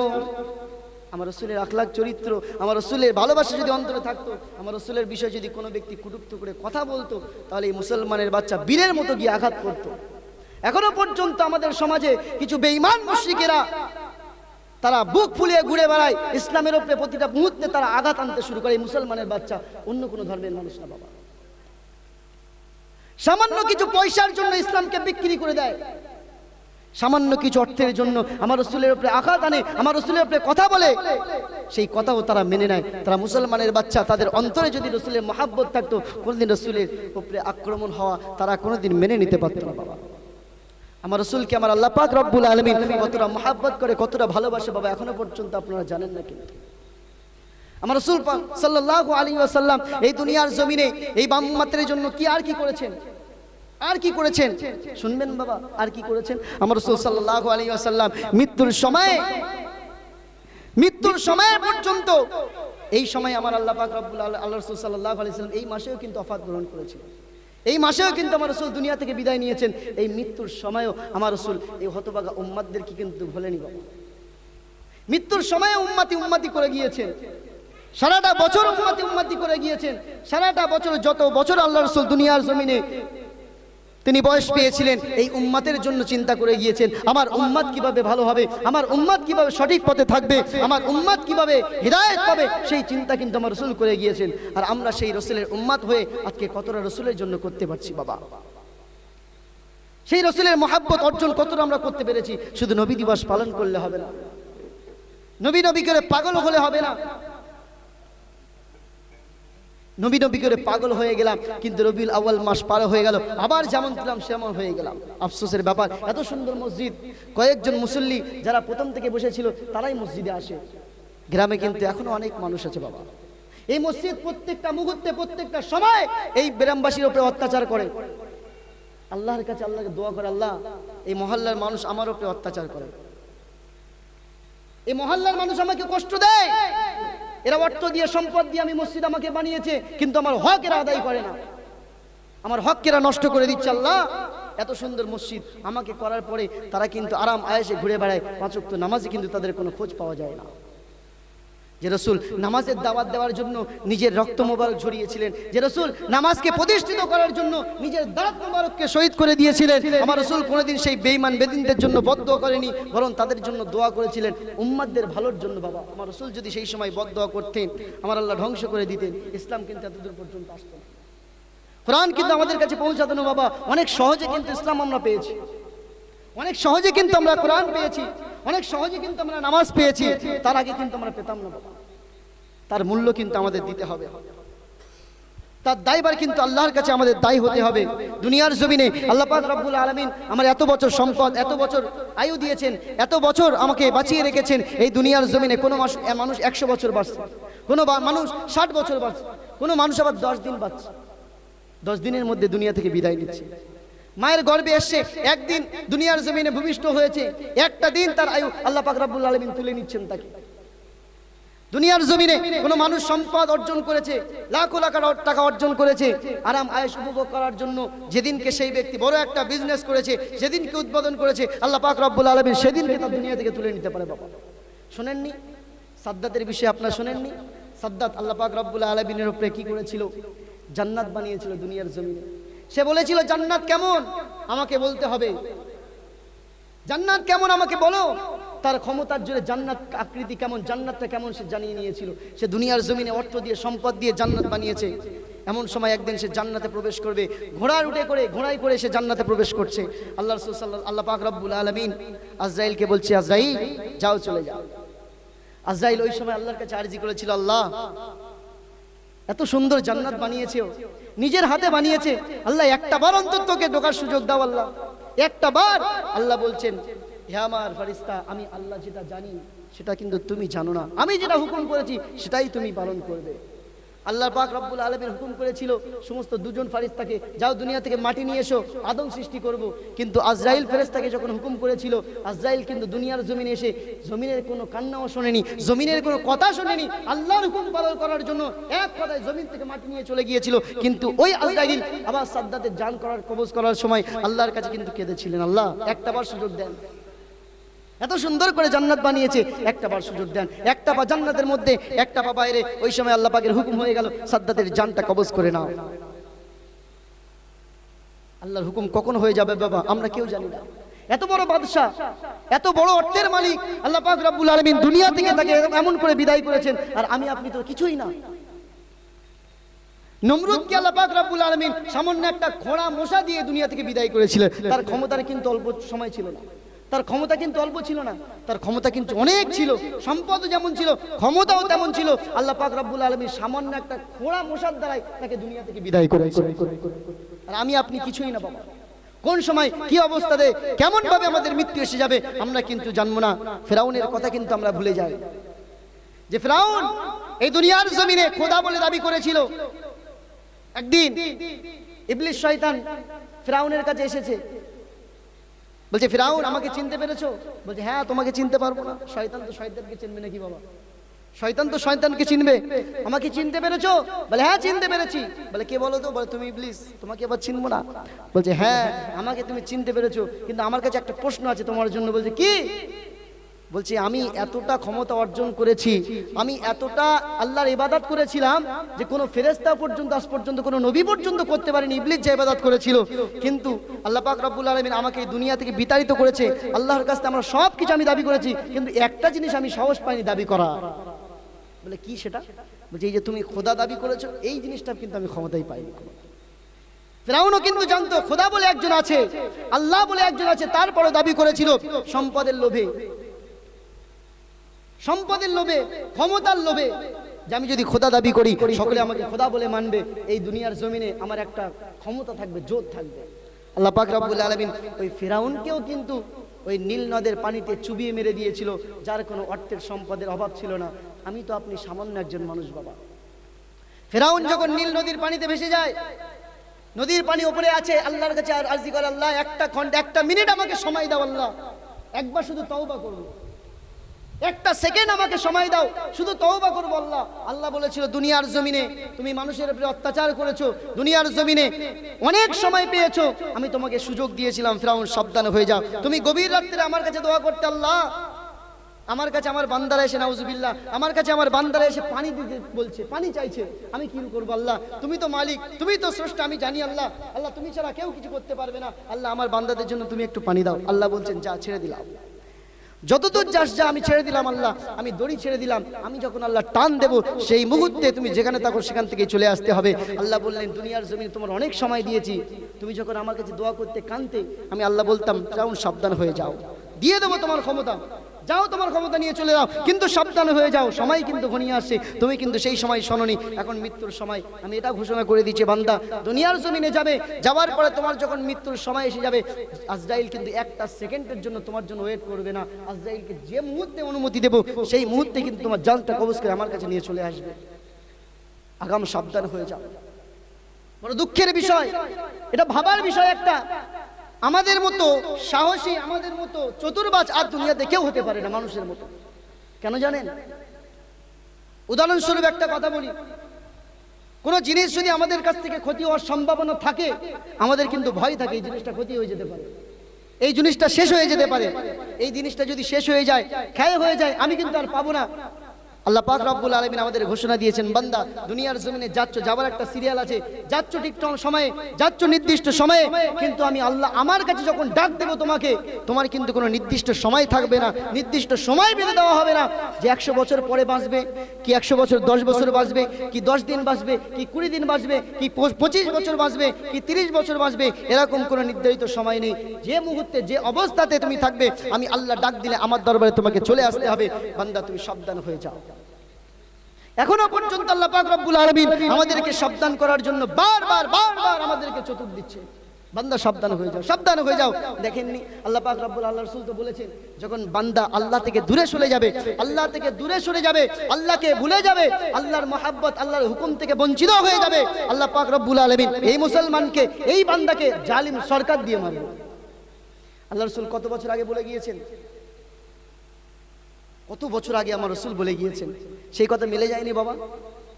আমার রাসূলের আখলাক চরিত্র, আমার রাসূলের ভালোবাসা যদি অন্তরে থাকতো, আমার রাসূলের বিষয়ে যদি কোনো ব্যক্তি কটূক্তি করে কথা বলতো, তাহলে এই মুসলমানের বাচ্চা বীরের মতো গিয়ে আঘাত করতো। এখনো পর্যন্ত আমাদের সমাজে কিছু বেঈমান মুশরিকেরা তারা বুক ফুলিয়ে ঘুরে বেড়ায়, ইসলামের উপরে প্রতিটা মুহূর্তে তারা আঘাত আনতে শুরু করে। এই মুসলমানের বাচ্চা অন্য কোনো ধর্মের মানুষ না বাবা। সামান্য কিছু পয়সার জন্য ইসলামকে বিক্রি করে দেয়, সামান্য কিছু অর্থের জন্য আমার রাসূলের উপরে আঘাত আনে, আমার রাসূলের উপরে কথা বলে, সেই কথাও তারা মেনে নেয়। তারা মুসলমানের বাচ্চা, তাদের অন্তরে যদি রাসূলের মহব্বত থাকতো, কোনোদিন রাসূলের উপরে আক্রমণ হওয়া তারা কোনোদিন মেনে নিতে পারত না বাবা। আমার রাসূলকে আমার আল্লাহ পাক রব্বুল আলামিন কতটা মহব্বত করে, কতটা ভালোবাসে বাবা, এখনো পর্যন্ত আপনারা জানেন না। কিন্তু আমার রাসূল পাক সাল্লাল্লাহু আলাইহি ওয়াসাল্লাম এই দুনিয়ার জমিনে এই উম্মতের জন্য কি আর কি করেছেন, আর কি করেছেন শুনবেন বাবা, আর কি করেছেন। আমার রাসূল সাল্লাল্লাহু আলাইহি ওয়াসাল্লাম মৃত্যুর সময় পর্যন্ত, এই সময় আমার আল্লাহ পাক রব্বুল আল্লাহ রাসূল সাল্লাল্লাহু আলাইহি ওয়াসাল্লাম এই মাসেও কিন্তু ওফাত গ্রহণ করেছিলেন, এই মাসেও কিন্তু আমার রাসূল দুনিয়া থেকে বিদায় নিয়েছেন। এই মৃত্যুর সময়ও আমার রাসূল এই হতভাগা উম্মতদেরকে কিন্তু ভুলেনি বাবা। মৃত্যুর সময় উম্মতি করে গিয়েছেন, সারাটা বছর উম্মতি করে গিয়েছেন। সারাটা বছর, যত বছর আল্লাহ রাসূল দুনিয়ার জমিনে তিনি বয়স পেয়েছিলেন, এই উম্মতের জন্য চিন্তা করে গিয়েছেন। আমার উম্মত কিভাবে ভালো হবে, আমার উম্মত কিভাবে সঠিক পথে থাকবে, আমার উম্মত কিভাবে হিদায়াত পাবে, সেই চিন্তা কিন্তু আমার রাসূল করে গিয়েছেন। আর আমরা সেই রাসূলের উম্মত হয়ে আজকে কতটা রাসূলের জন্য করতে পারছি বাবা। সেই রাসূলের মহব্বত অর্জন কতটা আমরা করতে পেরেছি। শুধু নবী দিবস পালন করলে হবে না, নবী করে পাগল হলে হবে না। নবী করে পাগল হয়ে গেলাম, কিন্তু রবিউল আউয়াল মাস পার হয়ে গেল, আবার যেমন ছিলাম সেমন হয়ে গেলাম। আফসোসের ব্যাপার, এত সুন্দর মসজিদ, কয়েকজন মুসল্লি যারা প্রথম থেকে বসেছিল তারাই মসজিদে আসে। গ্রামে কিন্তু এখনো অনেক মানুষ আছে বাবা, এই মসজিদ প্রত্যেকটা মুহূর্তে, প্রত্যেকটা সময় এই গ্রামবাসীর উপরে অত্যাচার করে। আল্লাহর কাছে আল্লাহকে দোয়া করে, আল্লাহ এই মহল্লার মানুষ আমার উপরে অত্যাচার করে, এই মহল্লার মানুষ আমাকে কষ্ট দেয়, এরা অর্থ দিয়ে সম্পদ দিয়ে আমি মসজিদ আমাকে বানিয়েছে, কিন্তু আমার হক এরা আদায় করে না, আমার হক এরা নষ্ট করে দিচ্ছে। আল্লাহ এত সুন্দর মসজিদ আমাকে করার পরে তারা কিন্তু আরাম আয়েশে ঘুরে বেড়ায়, 5 ওয়াক্ত নামাজে কিন্তু তাদের কোনো খোঁজ পাওয়া যায় না। যে রাসূল নামাজের দাওয়াত দেওয়ার জন্য নিজের রক্ত মোবারক ঝরিয়েছিলেন, যে রাসূল নামাজকে প্রতিষ্ঠিত করার জন্য নিজের দাঁত মোবারককে শহীদ করে দিয়েছিলেন, আমার রাসূল কোনোদিন সেই বেঈমান বেদিনদের জন্য বদদোয়া করেনি, বরং তাদের জন্য দোয়া করেছিলেন উম্মতদের ভালোর জন্য বাবা। আমার রাসূল যদি সেই সময় বদদোয়া করতেন, আমার আল্লাহ ধ্বংস করে দিতেন, ইসলাম কিন্তু এতদূর পর্যন্ত আসতো না, কোরআন কিন্তু আমাদের কাছে পৌঁছাতো না বাবা। অনেক সহজে কিন্তু ইসলাম আমরা পেয়েছি, অনেক সহজে কিন্তু আমরা কোরআন পেয়েছি, অনেক সহজে কিন্তু আমরা নামাজ পেয়েছি, তার আগে কিন্তু আমরা পেতাম না বাবা। তার মূল্য কিন্তু আমাদের দিতে হবে, তার দায়ভার কিন্তু আল্লাহর কাছে আমাদের দায়ী হতে হবে। দুনিয়ার জমিনে আল্লাহ পাক রব্বুল আলামিন আমার এত বছর সম্পদ, এত বছর আয়ু দিয়েছেন, এত বছর আমাকে বাঁচিয়ে রেখেছেন। এই দুনিয়ার জমিনে কোনো মানুষ 100 বছর বাঁচছে, কোনো মানুষ 60 বছর বাঁচছে, কোনো মানুষ আবার 10 দিন বাঁচছে। 10 দিনের মধ্যে দুনিয়া থেকে বিদায় নিচ্ছে। মায়ের গর্ভে এসে একদিন দুনিয়ার জমিনে ভূমিষ্ঠ হয়েছে, একটা দিন তার আয়ু আল্লাহ পাক রব্বুল আলামিন তুলে নিচ্ছেন তাকে। দুনিয়ার জমিনে কোনো মানুষ সম্পদ অর্জন করেছে, লাখো লাখ টাকা অর্জন করেছে আরাম আয়েশ উপভোগ করার জন্য। যেদিনকে সেই ব্যক্তি বড় একটা বিজনেস করেছে, যেদিনকে উদ্বোধন করেছে, আল্লাহ পাক রব্বুল আলামিন সেদিনকে তার দুনিয়া থেকে তুলে নিতে পারে বাবা। শোনেননি সাদ্দাতের বিষয়ে? আপনারা শোনেননি? সাদ্দাত আল্লাহ পাক রব্বুল আলামিনের উপরে কি করেছিল? জান্নাত বানিয়েছিল দুনিয়ার জমিনে। সে বলেছিল জান্নাত কেমন আমাকে বলতে হবে, জান্নাত কেমন আমাকে বলো। তার ক্ষমতার জোরে জান্নাত আকৃতি কেমন, জান্নাতটা কেমন সে জানিয়ে নিয়েছিল। সে দুনিয়ার জমিনে অর্থ দিয়ে, সম্পদ দিয়ে জান্নাত বানিয়েছে। এমন সময় একদিন সে জান্নাতে প্রবেশ করবে, ঘোড়ায় করে সে জান্নাতে প্রবেশ করছে। আল্লাহ রাসূল আল্লাহ পাক রব্বুল আলামিন আজরাইলকে বলছে, আজরাইল যাও, চলে যাও। আজরাইল ওই সময় আল্লাহর কাছে আরজি করেছিল, আল্লাহ এত সুন্দর জান্নাত বানিয়েছে, নিজের হাতে বানিয়েছে, আল্লাহ একটা বার অন্তত তোকে ঢোকার সুযোগ দাও আল্লাহ, একটা বার। আল্লাহ বলছেন, হে আমার ফেরেশতা, আমি আল্লাহ যেটা জানি সেটা কিন্তু তুমি জানো না, আমি যেটা হুকুম করেছি সেটাই তুমি পালন করবে। আল্লাহ পাক রব্বুল আলামিন হুকুম করেছিল সমস্ত দুজন ফেরেশতাকে, যাও দুনিয়া থেকে মাটি নিয়ে এসো, আদম সৃষ্টি করব। কিন্তু আজরাইল ফেরেশতাকে যখন হুকুম করেছিল, আজরাইল কিন্তু দুনিয়ার জমিনে এসে জমিনের কোনো কান্নাও শোনেনি, জমিনের কোনো কথা শোনেনি। আল্লাহর হুকুম পালন করার জন্য এক কথায় জমিন থেকে মাটি নিয়ে চলে গিয়েছিল। কিন্তু ওই আজরাইল আবার সাদ্দাতের জান কবজ করার সময় আল্লাহর কাছে কিন্তু কেঁদেছিলেন, আল্লাহ একটাবার সুযোগ দেন, এত সুন্দর করে জান্নাত বানিয়েছে, একটা বার সুযোগ দেন, একটা পা জান্নাতের মধ্যে, একটা পা বাইরে। ওই সময় আল্লাহ পাকের হুকুম হয়ে গেল, সাদ্দাতের জানটা কবজ করে নাও। আল্লাহর হুকুম কখন হয়ে যাবে বাবা আমরা কেউ জানি না। এত বড় বাদশা, এত বড় অর্থের মালিক আল্লাহ পাক রব্বুল আলামিন দুনিয়া থেকে তাকে এমন করে বিদায় করেছেন, আর আমি আপনি তো কিছুই না। নমরুদকে আল্লাহ পাক রব্বুল আলামিন সামান্য একটা ঘোড়া মশা দিয়ে দুনিয়া থেকে বিদায় করেছিলেন। তার ক্ষমতার কিন্তু অল্প সময় ছিল না, তার ক্ষমতা কিন্তু অল্প ছিল না, তার ক্ষমতা কিন্তু অনেক ছিল। সম্পদ যেমন ছিল, ক্ষমতাও তেমন ছিল। আল্লাহ পাক রব্বুল আলামিন সামান্য একটা ঘোড়া মশার দ্বারাই তাকে দুনিয়া থেকে বিদায় করেছেন। আর আমি আপনি কিছুই না বাবা। কোন সময় কি অবস্থাতে কেমন ভাবে আমাদের মৃত্যু এসে যাবে আমরা কিন্তু জানবো না। ফেরাউনের কথা কিন্তু আমরা ভুলে যাই, যে ফেরাউন এই দুনিয়ার জমিনে খোদা বলে দাবি করেছিল। একদিন ইবলিস শয়তান ফেরাউনের কাছে এসেছে, বলছে, ফেরাউন আমাকে চিনতে পেরেছো? বলছে, হ্যাঁ তোমাকে চিনতে পারবো না। শয়তান তো শয়তানকে চিনবে নাকি বাবা? শয়তান তো শয়তানকে চিনবে। আমাকে চিনতে পেরেছো? বলে, হ্যাঁ চিনতে পেরেছি। বলে, কে বলো তো? বলে, তুমি ইবলিস, তোমাকে আবার চিনবো না? বলছে, হ্যাঁ আমাকে তুমি চিনতে পেরেছো, কিন্তু আমার কাছে একটা প্রশ্ন আছে তোমার জন্য। বলছে, কি? বলছি, আমি এতটা ক্ষমতা অর্জন করেছি, আমি এতটা আল্লাহর ইবাদত করেছিলাম যে কোনো ফেরেশতা পর্যন্ত আজ পর্যন্ত কোনো নবী পর্যন্ত করতে পারেনি। ইবলিস যে ইবাদত করেছিল, কিন্তু আল্লাহ পাক রব্বুল আলামিন আমাকে এই দুনিয়া থেকে বিতাড়িত করেছে। আল্লাহর কাছে আমরা সব কিছু আমি দাবি করেছি, কিন্তু একটা জিনিস আমি সাহস পাইনি দাবি করা। বলে, কি সেটা? বলছে, এই যে তুমি খোদা দাবি করেছো, এই জিনিসটা কিন্তু আমি ক্ষমতাই পাইনি। ফেরাউনও কিন্তু জানতো খোদা বলে একজন আছে, আল্লাহ বলে একজন আছে, তারপরও দাবি করেছিল সম্পদের লোভে, সম্পদের লোভে, ক্ষমতার লোভে, যে আমি যদি খোদা দাবি করি সকলে আমাকে খোদা বলে মানবে, এই দুনিয়ার জমিনে আমার একটা ক্ষমতা থাকবে, জোর থাকবে। আল্লাহ পাক রব্বুল আলামিন ওই ফেরাউনকেও কিন্তু ওই নীল নদের পানিতে চুবিয়ে মেরে দিয়েছিল, যার কোনো অর্থের সম্পদের অভাব ছিল না। আমি তো আপনি সামান্য একজন মানুষ বাবা। ফেরাউন যখন নীল নদীর পানিতে ভেসে যায়, নদীর পানি উপরে আছে, আল্লাহর কাছে আরজি করে, আল্লাহ একটা ঘন্টা, একটা মিনিট আমাকে সময় দাও, আল্লাহ একবার শুধু তওবা করব, একটা সেকেন্ড আমাকে সময় দাও, শুধু তওবা করব আল্লাহ। আল্লাহ বলেছিল, দুনিয়ার জমিনে তুমি মানুষের উপরে অত্যাচার করেছো, দুনিয়ার জমিনে অনেক সময় পেয়েছো, আমি তোমাকে সুযোগ দিয়েছিলাম, ফেরাউন সাবধান হয়ে যাও। তুমি গভীর রাত্রে আমার কাছে দোয়া করতে, আল্লাহ আমার কাছে আমার বান্দারা এসে, নাউজুবিল্লাহ, আমার কাছে আমার বান্দারা এসে পানি দিতে বলছে, পানি চাইছে, আমি কি করবো আল্লাহ? তুমি তো মালিক, তুমি তো স্রষ্টা, আমি জানি আল্লাহ, আল্লাহ তুমি ছাড়া কেউ কিছু করতে পারবে না, আল্লাহ আমার বান্দাদের জন্য তুমি একটু পানি দাও। আল্লাহ বলছেন, যা ছেড়ে দিলাম, যতদূর যাস যা, আমি ছেড়ে দিলাম আল্লাহ, আমি দড়ি ছেড়ে দিলাম, আমি যখন আল্লাহ টান দেব সেই মুহূর্তে তুমি যেখানে থাকো সেখান থেকে চলে আসতে হবে। আল্লাহ বললেন, দুনিয়ার জমিনে তোমার অনেক সময় দিয়েছি, তুমি যখন আমার কাছে দোয়া করতে কাঁদতে, আমি আল্লাহ বলতাম, ফেরাউন সাবধান হয়ে যাও, দিয়ে দেবো তোমার ক্ষমতা। যাও তোমার ক্ষমতা নিয়ে চলে যাও, কিন্তু সাবধান হয়ে যাও, সময় কিন্তু ঘনিয়ে আসছে, তুমি কিন্তু সেই সময় শোনোনি, এখন মৃত্যুর সময়। আমি এটা ঘোষণা করে দিচ্ছি, বান্দা দুনিয়ার জমিনে যাবে, যাওয়ার পরে তোমার যখন মৃত্যুর সময় এসে যাবে, আজরাইল কিন্তু একটা সেকেন্ডের জন্য তোমার জন্য ওয়েট করবে না। আজরাইলকে যে মুহূর্তে অনুমতি দেব, সেই মুহূর্তে কিন্তু তোমার জানটা কবজ করে আমার কাছে নিয়ে চলে আসবে। আগাম সাবধান হয়ে যাও। বড় দুঃখের বিষয়, এটা ভাবার বিষয় একটা, আমাদের মতো সাহসী, আমাদের মতো চতুরবাজ আর দুনিয়াতে কেউ হতে পারে না মানুষের মতো। কেন জানেন? উদাহরণস্বরূপ একটা কথা বলি, কোন জিনিস যদি আমাদের কাছ থেকে ক্ষতি হওয়ার সম্ভাবনা থাকে, আমাদের কিন্তু ভয় থাকে এই জিনিসটা ক্ষতি হয়ে যেতে পারে, এই জিনিসটা শেষ হয়ে যেতে পারে। এই জিনিসটা যদি শেষ হয়ে যায়, ক্ষয় হয়ে যায়, আমি কিন্তু আর পাবো না। আল্লাহ পাক রব্বুল আলামিন আমাদের ঘোষণা দিয়েছেন, বান্দা দুনিয়ার জমিনে যাচ্ছ, যাবার একটা সিরিয়াল আছে, যাচ্ছ ঠিক সময়ে, যাচ্ছ নির্দিষ্ট সময়ে, কিন্তু আমি আল্লাহ আমার কাছে যখন ডাক দেব তোমাকে, তোমার কিন্তু কোনো নির্দিষ্ট সময় থাকবে না, নির্দিষ্ট সময় বেঁধে দেওয়া হবে না যে 100 বছর পরে বাঁচবে, কি 100 বছর 10 বছর বাঁচবে, কি 10 দিন বাঁচবে, কি 20 দিন বাঁচবে, কি 25 বছর বাঁচবে, কি 30 বছর বাঁচবে, এরকম কোনো নির্ধারিত সময় নেই। যে মুহূর্তে যে অবস্থাতে তুমি থাকবে, আমি আল্লাহ ডাক দিলে আমার দরবারে তোমাকে চলে আসতে হবে। বান্দা তুমি সাবধান হয়ে যাও। এখনো পর্যন্ত আল্লাহ পাক রব্বুল আলামিন আমাদেরকে সাবধান করার জন্য বারবার আমাদেরকে চতুর দিচ্ছে, বান্দা সাবধান হয়ে যাও, সাবধান হয়ে যাও। দেখেননি আল্লাহ পাক রব্বুল আল্লাহ রাসূল তো বলেছেন, যখন বান্দা আল্লাহ থেকে দূরে সরে যাবে, আল্লাহ থেকে দূরে সরে যাবে, আল্লাহকে ভুলে যাবে, আল্লাহর মহাব্বত, আল্লাহর হুকুম থেকে বঞ্চিত হয়ে যাবে, আল্লাহ পাক রব্বুল আলামিন এই মুসলমানকে, এই বান্দাকে জালিম সরকার দিয়ে মারবে। আল্লাহ রাসূল কত বছর আগে বলে গিয়েছেন, কত বছর আগে আমার রাসূল বলে গিয়েছেন, সেই কথা মিলে যায়নি বাবা?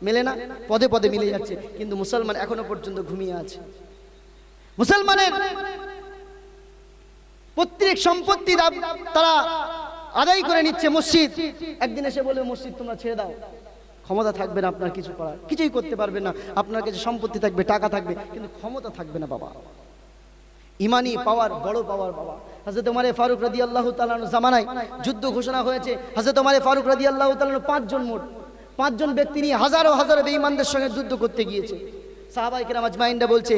মেলে না? পদে পদে মিলে যাচ্ছে, কিন্তু মুসলমান এখনো পর্যন্ত ঘুমিয়ে আছে। মুসলমানের পৈতৃক সম্পত্তি তারা আদায় করে নিচ্ছে। মসজিদ একদিন এসে বলে, মসজিদ তোমরা ছেড়ে দাও, ক্ষমতা থাকবে না আপনার কিছু করার, কিছুই করতে পারবেন না, আপনার কাছে সম্পত্তি থাকবে, টাকা থাকবে, কিন্তু ক্ষমতা থাকবে না বাবা। ইমানি পাওয়ার, বড় পাওয়ার বাবা। হযরত ওমর ফারুক রাদিয়াল্লাহু তাআলা আনহু জামানায় যুদ্ধ ঘোষণা হয়েছে। হযরত ওমর ফারুক রাদিয়াল্লাহু তাআলা আনহু 5 জন, মোট 5 জন ব্যক্তি নিয়ে হাজারো হাজারো বেঈমানদের সঙ্গে যুদ্ধ করতে গিয়েছে। সাহাবায়ে কেরাম আজমাইনরা বলছে,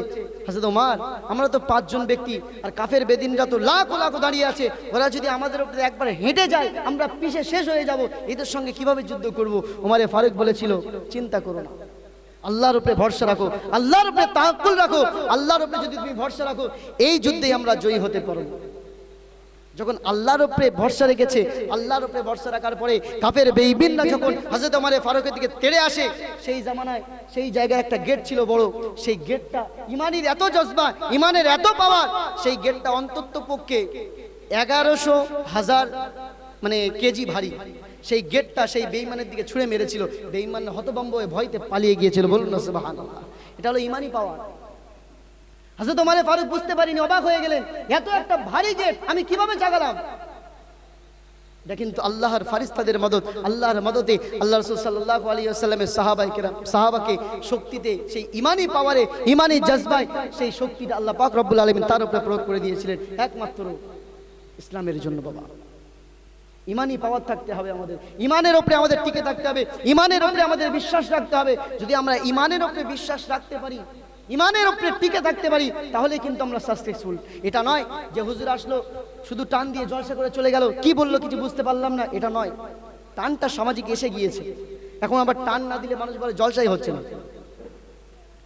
হযরত ওমর, আমরা তো 5 জন ব্যক্তি, আর কাফের বেদিনরা তো লাখো লাখো দাঁড়িয়ে আছে, ওরা যদি আমাদের উপরে একবার হেঁটে যায়, আমরা পিছে শেষ হয়ে যাব, এদের সঙ্গে কিভাবে যুদ্ধ করব? ওমর ফারুক বলেছিল, চিন্তা করো না, আল্লাহর উপরে ভরসা রাখো, আল্লাহর উপরে তাওয়াক্কুল রাখো, আল্লাহর উপরে যদি তুমি ভরসা রাখো, এই যুদ্ধে আমরা জয়ী হতে পারবো। যখন আল্লাহর উপরে ভরসা রেখেছে, আল্লাহর উপরে ভরসা রাখার পরে কাফের বেঈমানরা যখন হযরত ওমর ফারুকের দিকে তেড়ে আসে, সেই জামানায় সেই জায়গায় একটা গেট ছিল বড়, সেই গেটটা ইমানের এত জজবা, ইমানের এত পাওয়ার, সেই গেটটা অন্তত পক্ষে 1100,000 মানে কেজি ভারী। সেই গেটটা সেই বেঈমানের দিকে ছুঁড়ে মেরেছিল, বেঈমান হতভম্ব হয়ে ভয়তে পালিয়ে গিয়েছিল। বলুন না সুবহানাল্লাহ। এটা হলো ইমানি পাওয়ার। হযরত ওমর ফারুক বুঝতে পারিনি, অবাক হয়ে গেলেন, এত একটা ভারী গেট আমি কিভাবে জাগালাম? এটা কিন্তু আল্লাহর ফারিস্তাদের মদদ, আল্লাহর মদদে আল্লাহ রাসূল সাল্লাল্লাহু আলাইহি ওয়াসাল্লামের সাহাবায়ে কেরাম, সাহাবাকে শক্তিতে, সেই ইমানি পাওয়ারে, ইমানি জজবায়, সেই শক্তিটা আল্লাহ পাক রব্বুল আলামিন তার উপরে প্রয়োগ করে দিয়েছিলেন একমাত্র ইসলামের জন্য বাবা। ইমানি পাওয়ার থাকতে হবে আমাদের, ইমানের উপরে আমাদের টিকে থাকতে হবে, ইমানের উপরে আমাদের বিশ্বাস রাখতে হবে। যদি আমরা ইমানের উপরে বিশ্বাস রাখতে পারি, ইমানের উপরে টিকে থাকতে পারি, তাহলে কিন্তু আমরা সাকসেসফুল। এটা নয় যে হুজুর আসলো শুধু টান দিয়ে জলসা করে চলে গেল, কি বললো কিছু বুঝতে পারলাম না, এটা নয়। টানটা সামাজিক এসে গিয়েছে, এখন আবার টান না দিলে মানুষ বলে জলসাই হচ্ছে না।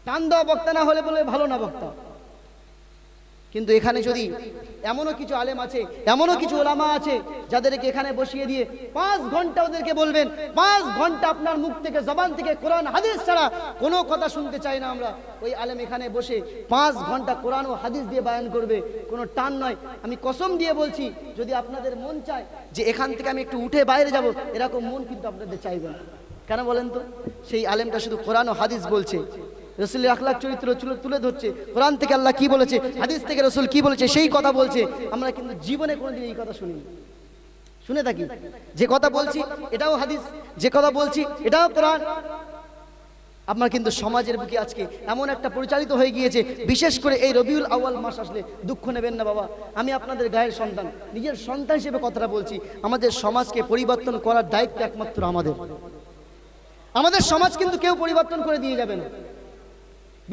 টান দেওয়া বক্তা না হলে বলে ভালো না বক্তা। কিন্তু এখানে যদি এমনও কিছু আলেম আছে, এমনও কিছু ওলামা আছে, যাদেরকে এখানে বসিয়ে দিয়ে 5 ঘন্টা ওদেরকে বলবেন, 5 ঘন্টা আপনার মুখ থেকে, জবান থেকে কোরআন হাদিস ছাড়া কোনো কথা শুনতে চাই না আমরা, ওই আলেম এখানে বসে 5 ঘন্টা কোরআন ও হাদিস দিয়ে বয়ান করবে, কোনো টান নয়। আমি কসম দিয়ে বলছি, যদি আপনাদের মন চায় যে এখান থেকে আমি একটু উঠে বাইরে যাব, এরকম মন কিন্তু আপনাদের চাইবে না। কেন বলেন তো? সেই আলেমটা শুধু কোরআন ও হাদিস বলছে, রাসূলের আখলাক চরিত্র তুলে ধরছে, কোরআন থেকে আল্লাহ কি বলেছে, হাদিস থেকে রাসূল কি বলেছে, সেই কথা বলছে। আমরা কিন্তু জীবনে কোনোদিন এই কথা শুনিনি, শুনে থাকি যে কথা বলছি এটাও হাদিস, যে কথা বলছি এটাও কোরআন। আপনার কিন্তু সমাজের বুকে আজকে এমন একটা পরিচালিত হয়ে গিয়েছে, বিশেষ করে এই রবিউল আউয়াল মাস আসলে, দুঃখ নেবেন না বাবা, আমি আপনাদের গায়ের সন্তান, নিজের সন্তান হিসেবে কথাটা বলছি, আমাদের সমাজকে পরিবর্তন করার দায়িত্ব একমাত্র আমাদের। আমাদের সমাজ কিন্তু কেউ পরিবর্তন করে দিয়ে যাবে না।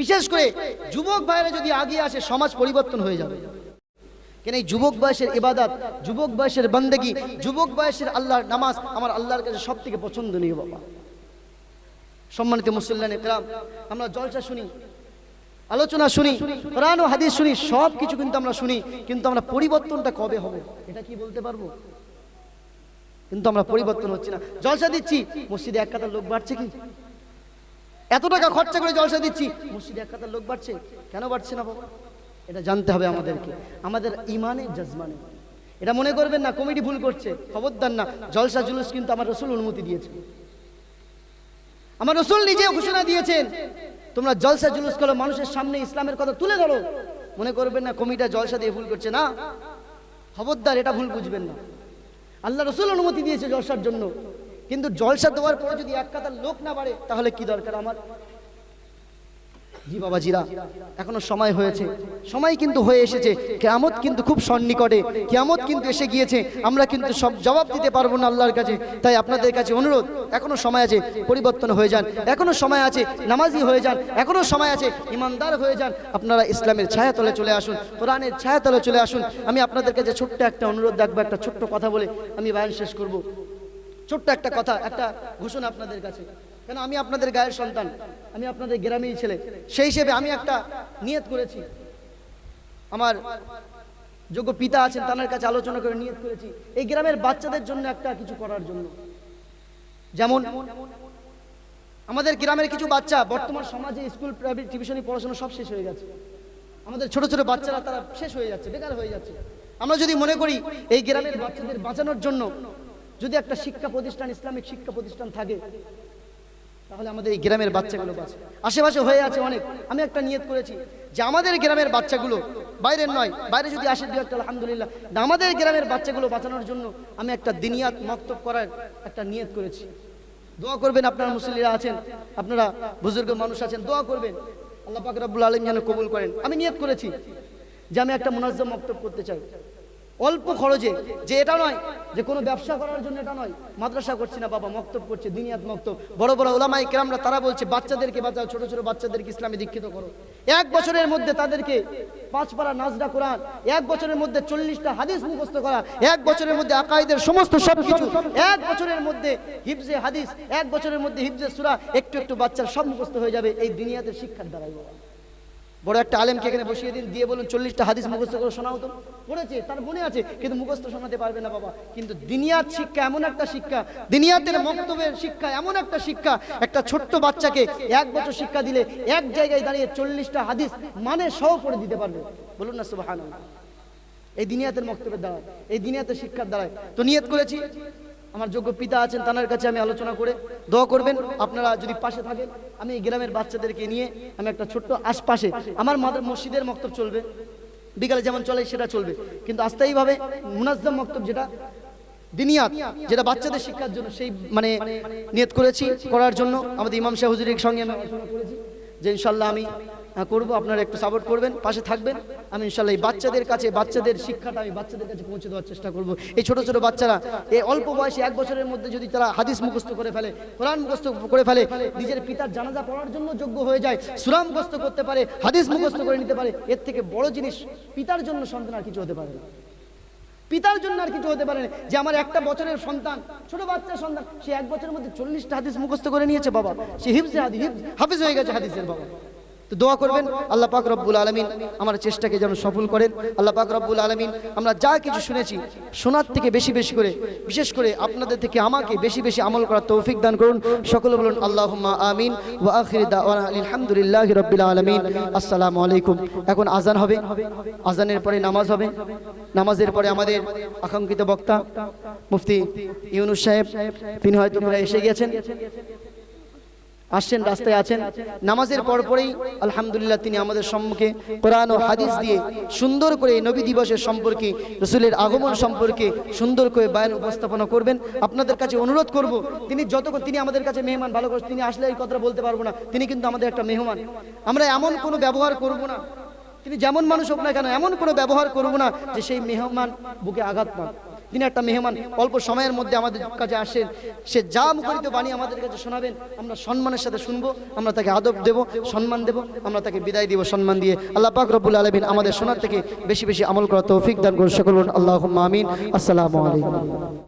বিশেষ করে যুবক ভাইরা যদি আগিয়ে আসে, সমাজ পরিবর্তন হয়ে যাবে। কেন এই যুবক বয়সের ইবাদত, যুবক বয়সের বান্দেগি, যুবক বয়সের আল্লাহর নামাজ আমার আল্লাহর কাছে সব থেকে পছন্দনীয় বাবা। সম্মানিত মুসল্লিয়ান ইকরাম, আমরা জলসা শুনি, আলোচনা শুনি, কোরআন ও হাদিস শুনি, সব কিছু কিন্তু আমরা শুনি, কিন্তু আমরা পরিবর্তনটা কবে হবে এটা কি বলতে পারবো? কিন্তু আমরা পরিবর্তন হচ্ছি না। জলসা দিচ্ছি, মসজিদে এক কাতার লোক বাড়ছে কি? এত টাকা খরচা করে জলসা দিচ্ছি, মসজিদে এক কাতার লোক বাড়ছে, কেন বাড়ছে না বাবা? এটা জানতে হবে আমাদেরকে, আমাদের ইমানে জাজমানে। এটা মনে করবেন না কমিটি ভুল করছে, খবরদার না। জলসা জুলুস কিন্তু আমার রাসূল অনুমতি দিয়েছে, আমার রাসূল নিজে ঘোষণা দিয়েছেন, তোমরা জলসা জুলুস করো, মানুষের সামনে ইসলামের কথা তুলে ধরো। মনে করবেন না কমিটা জলসা দিয়ে ভুল করছে, না, খবরদার এটা ভুল বুঝবেন না। আল্লাহ রাসূল অনুমতি দিয়েছে জলসার জন্য, কিন্তু জলসা দেওয়ার পরে যদি এক কাতার লোক না বাড়ে তাহলে কি দরকার আমার? জি বাবাজিরা, এখনো সময় হয়েছে, সময় কিন্তু হয়ে এসেছে, কিয়ামত কিন্তু খুব সন্নিকটে, কিয়ামত কিন্তু এসে গিয়েছে। আমরা কিন্তু সব জবাব দিতে পারবো না আল্লাহর কাছে। তাই আপনাদের কাছে অনুরোধ, এখনো সময় আছে, পরিবর্তন হয়ে যান, এখনো সময় আছে, নামাজি হয়ে যান, এখনো সময় আছে, ইমানদার হয়ে যান। আপনারা ইসলামের ছায়াতলে চলে আসুন, কোরআনের ছায়াতলে চলে আসুন। আমি আপনাদের কাছে ছোট্ট একটা অনুরোধ রাখবো, একটা ছোট্ট কথা বলে আমি বয়ান শেষ করব। ছোট্ট একটা কথা, একটা ঘোষণা আপনাদের কাছে, কেন আমি আপনাদের গায়ের সন্তান, আমি আপনাদের গ্রামেই ছেলে, সেই হিসেবে আমি একটা নিয়ত করেছি। আমার যোগ্য পিতা আছেন, তার কাছে আলোচনা করে নিয়ত করেছি এই গ্রামের বাচ্চাদের জন্য একটা কিছু করার জন্য। যেমন আমাদের গ্রামের কিছু বাচ্চা বর্তমান সমাজে স্কুল, প্রাইভেট, টিউশনি, পড়াশোনা সব শেষ হয়ে গেছে। আমাদের ছোট ছোট বাচ্চারা তারা শেষ হয়ে যাচ্ছে, বেকার হয়ে যাচ্ছে। আমরা যদি মনে করি এই গ্রামের বাচ্চাদের বাঁচানোর জন্য যদি একটা শিক্ষা প্রতিষ্ঠান, ইসলামিক শিক্ষা প্রতিষ্ঠান থাকে, তাহলে আমাদের এই গ্রামের বাচ্চাগুলো বাঁচে। আশেপাশে হয়ে আছে অনেক, আমি একটা নিয়ত করেছি যে আমাদের গ্রামের বাচ্চাগুলো, বাইরের নয়, বাইরে যদি আসে দু একটা আলহামদুলিল্লাহ, আমাদের গ্রামের বাচ্চাগুলো বাঁচানোর জন্য আমি একটা দিনিয়াত মক্তব করার একটা নিয়ত করেছি। দোয়া করবেন, আপনারা মুসল্লিরা আছেন, আপনারা বুজুর্গ মানুষ আছেন, দোয়া করবেন আল্লাহ পাক রব্বুল আলামিন যেন কবুল করেন। আমি নিয়ত করেছি যে আমি একটা মুনাজ্জাম মক্তব করতে চাই, অল্প খরচে। যে এটা নয় যে কোনো ব্যবসা করার জন্য, এটা নয়, মাদ্রাসা করছি না বাবা, মক্তব করছে, দিনিয়াত মক্তব। বড় বড় উলামায়ে কেরামরা তারা বলছে বাচ্চাদেরকে বাঁচাও, ছোট ছোট বাচ্চাদেরকে ইসলামে দীক্ষিত করো। এক বছরের মধ্যে তাদেরকে 5 পারা নাজরা কোরআন, এক বছরের মধ্যে 40টা হাদিস মুখস্থ করা, এক বছরের মধ্যে আকাইদের সমস্ত সবকিছু, এক বছরের মধ্যে হিফজে হাদিস, এক বছরের মধ্যে হিফজে সূরা, একটু একটু বাচ্চার সব মুখস্থ হয়ে যাবে এই দিনিয়াতের শিক্ষার দ্বারাই। বড় একটা আলেমকে এখানে বসিয়ে দিন, দিয়ে বলুন 40টা হাদিস মুখস্থ করে শোনাও। তো পড়েছে, তার মনে আছে, কিন্তু মুখস্থ শোনাতে পারবে না বাবা। কিন্তু দিনিয়াত শিক্ষা এমন একটা শিক্ষা, দিনিয়াতের মক্তবের শিক্ষা এমন একটা শিক্ষা, একটা ছোট্ট বাচ্চাকে 1 বছর শিক্ষা দিলে এক জায়গায় দাঁড়িয়ে 40টা হাদিস মানে সহ পড়ে দিতে পারবে। বলুন না সুবহানাল্লাহ। এই দিনিয়াতের মক্তবের দ্বারা, এই দিনিয়াতের শিক্ষার দ্বারাই তো নিয়ত করেছি। আমার যোগ্য পিতা আছেন, তার কাছে আমি আলোচনা করে দোয়া করবেন। আপনারা যদি পাশে থাকেন, আমি এই গ্রামের বাচ্চাদেরকে নিয়ে আমি একটা ছোট্ট আশপাশে আমার মসজিদের মক্তব চলবে, বিকালে যেমন চলে সেটা চলবে, কিন্তু আস্থায়ীভাবে মুনাজ্জাম মক্তব, যেটা দিনিয়াত, যেটা বাচ্চাদের শিক্ষার জন্য, সেই মানে নিয়ত করেছি করার জন্য। আমাদের ইমাম সাহেব হুজুরের সঙ্গে আমি আলোচনা করেছি যে ইনশাল্লাহ আমি করবো, আপনারা একটু সাপোর্ট করবেন, পাশে থাকবেন। আমি ইনশাল্লাহ এই বাচ্চাদের কাছে, বাচ্চাদের শিক্ষাটা আমি বাচ্চাদের কাছে পৌঁছে দেওয়ার চেষ্টা করব। এই ছোট ছোট বাচ্চারা এই অল্প বয়সে 1 বছরের মধ্যে যদি তারা হাদিস মুখস্থ করে ফেলে, কোরআন মুখস্থ করে ফেলে, নিজের পিতার জানাজা পড়ার জন্য যোগ্য হয়ে যায়, সূরা মুখস্থ করতে পারে, হাদিস মুখস্থ করে নিতে পারে, এর থেকে বড় জিনিস পিতার জন্য সন্তান আর কিছু হতে পারে না। পিতার জন্য আর কিছু হতে পারে না যে আমার 1 বছরের সন্তান, ছোট বাচ্চার সন্তান, সে 1 বছরের মধ্যে 40টা হাদিস মুখস্থ করে নিয়েছে বাবা, সে হাফিজ হয়ে গেছে হাদিসের বাবা। তো দোয়া করবেন আল্লাহ পাক রব্বুল আলামিন আমার চেষ্টাকে যেন সফল করেন। আল্লাহ পাক রব্বুল আলামিন আমরা যা কিছু শুনেছি, শোনার থেকে বেশি বেশি করে, বিশেষ করে আপনাদের থেকে আমাকে বেশি বেশি আমল করার তৌফিক দান করুন। সকলে বলুন আল্লাহুম্মা আমিন। ওয়া আখির দাওয়ানা আলহামদুলিল্লাহি রাব্বিল আলামিন। আসসালামু আলাইকুম। এখন আজান হবে, আজানের পরে নামাজ হবে, নামাজের পরে আমাদের আকাঙ্ক্ষিত বক্তা মুফতি ইউনুস সাহেব, তিনি হয়তো প্রায় এসে গেছেন, আসছেন, রাস্তায় আছেন। নামাজের পরপরেই আলহামদুলিল্লাহ তিনি আমাদের সম্মুখে কোরআন ও হাদিস দিয়ে সুন্দর করে নবী দিবসের সম্পর্কে, রাসূলের আগমন সম্পর্কে সুন্দর করে বয়ান উপস্থাপনা করবেন। আপনাদের কাছে অনুরোধ করব, তিনি যতক্ষণ, তিনি আমাদের কাছে মেহমান, ভালো করে তিনি আসলে এই কথাটা বলতে পারবো না, তিনি কিন্তু আমাদের একটা মেহমান। আমরা এমন কোনো ব্যবহার করব না, তিনি যেমন মানুষ হোক না কেন, এমন কোনো ব্যবহার করব না যে সেই মেহমান বুকে আঘাত পান। তিনি একটা মেহমান, অল্প সময়ের মধ্যে আমাদের কাছে আসেন, সে যা মুখরিত বাণী আমাদের কাছে শোনাবেন আমরা সম্মানের সাথে শুনবো, আমরা তাকে আদব দেব, সম্মান দেব, আমরা তাকে বিদায় দিব সম্মান দিয়ে। আল্লাহ পাক রব্বুল আলামিন আমাদের শোনার থেকে বেশি বেশি আমল করার তৌফিক দান করুন। সকল বলুন আল্লাহুম্মা আমিন। আসসালামু আলাইকুম।